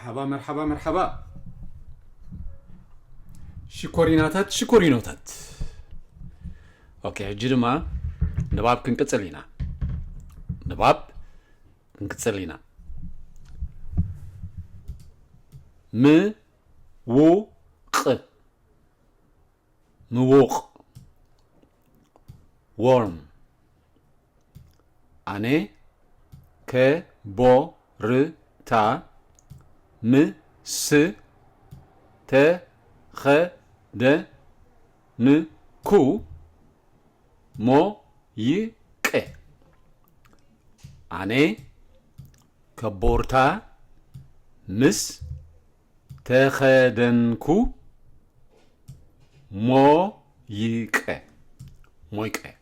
مرحبا مرحبا مرحبا شكوريناتات شكورينوتات اوكي جدما نباب كنقصلينا نباب كنقصلينا م و ق موق warm أنا كبرتا مس تخدنكو مويق أنا كبرتا مس تخدنكو مويق مويق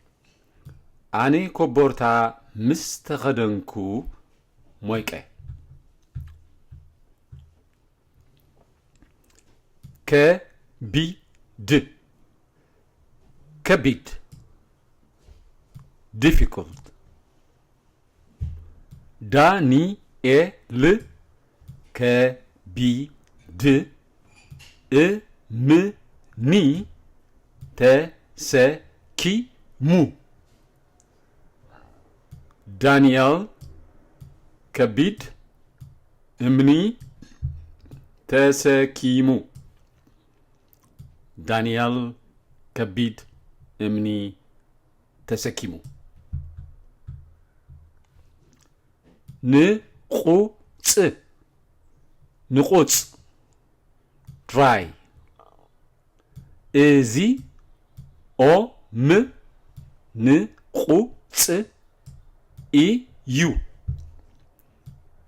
أنا كبرتا مس تخدنكو مويق كبيد كبيد difficult دانيال كبيد امني تسكيمو دانيال كبيد امني تسكيمو دانيال كبيد امني تسكيمو نقوص نقوص dry ازي او م نقوص اي يو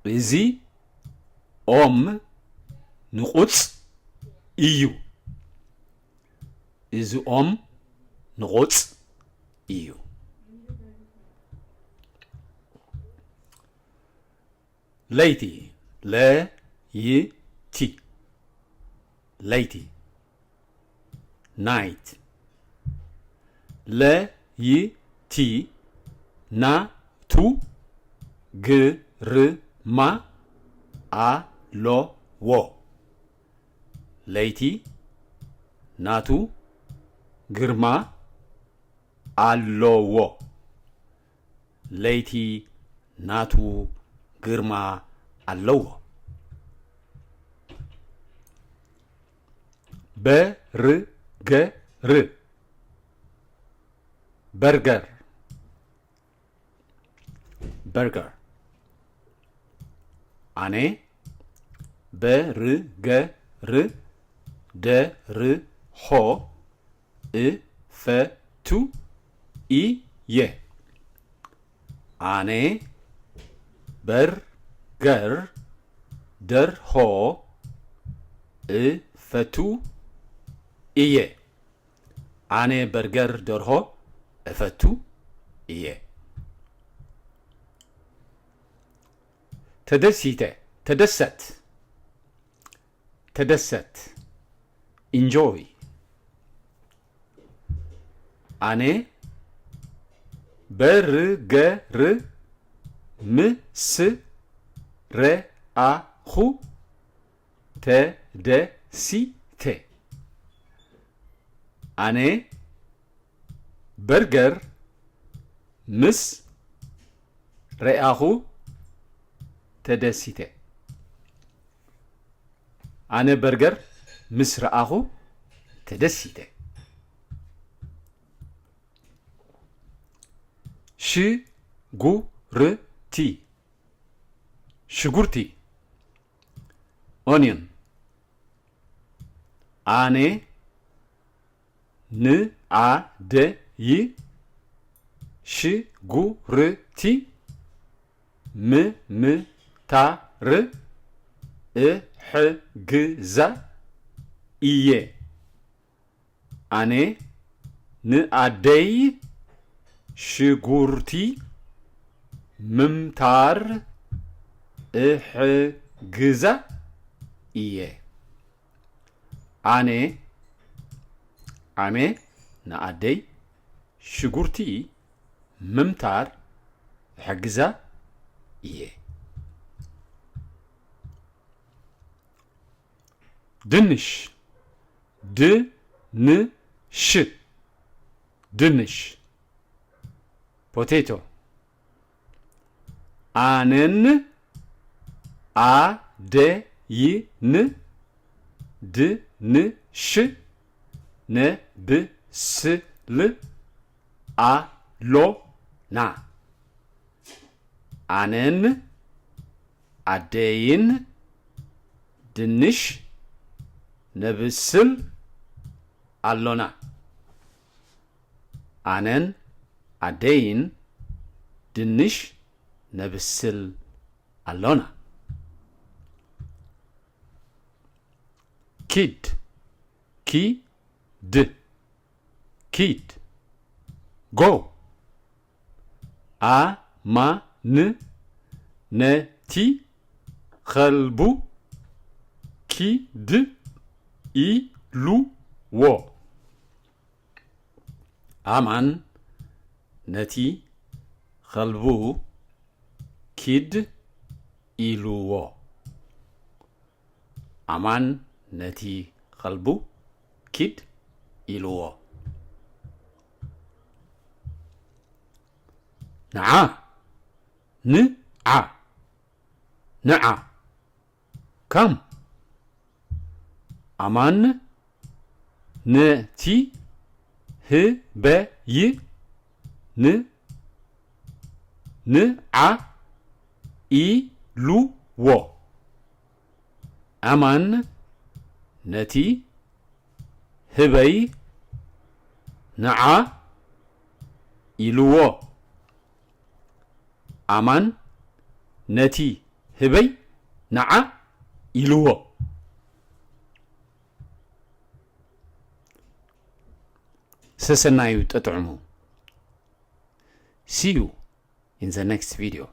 ازي اوم نقوص ايو إذ نغوص إيو ليتي لا يتي ليتي نايت لا يتي نا تو جرما ألو و ليتي ناتو ግርማ አለዎ ለይቲ ናቱ ግርማ አለዎ በርገር በርገር በርገር አኔ በርገር ደርሆ እፈቱ ኢየ አኔ በርገር ደርሆ እፈቱ ኢየ አኔ በርገር ደርሆ እፈቱ ኢየ ተደሲተ ተደሰት ተደሰት enjoy አኔ በርገር ምስረአኹ ተደሲተ አኔ በርገር ምስረአኹ ተደሲተ አኔ በርገር ምስረአኹ ተደሲተ ሽጉርቲ ሽጉርቲ ኦኒየን አኔ ንአደይ ሽጉርቲ ምምታር እሕግዛ ኢየ አኔ ንአደይ ሽጉርቲ ምምታር እሕግዛ ኢየ አኔ ንአደይ ሽጉርቲ ምምታር እሕግዛ ኢየ ድንሽ ድንሽ ድንሽ ፖቴቶ አነን አደይን ድንሽ ነብስል አሎና አነን አደይን ድንሽ ነብስል አሎና አነን አደይን ድንሽ ነብስል አሎና ኪድ ኪድ ኪድ ጎ አማን ነቲ ኸልቡ ኪድ ኢሉዎ አማን ነቲ ኸልቡ ኪድ ኢሉዎ አማን ነቲ ኸልቡ ኪድ ኢሉዎ ነዓ ንዓ ነዓ ከም አማን ነቲ ህበይ ንዓ ኢሉዎ አማን ነቲ ህበይ ነዓ ኢሉዎ አማን ነቲ ህበይ ነዓ ኢሉዎ ሰሰናዩ ተጥዕሙ See you in the next video.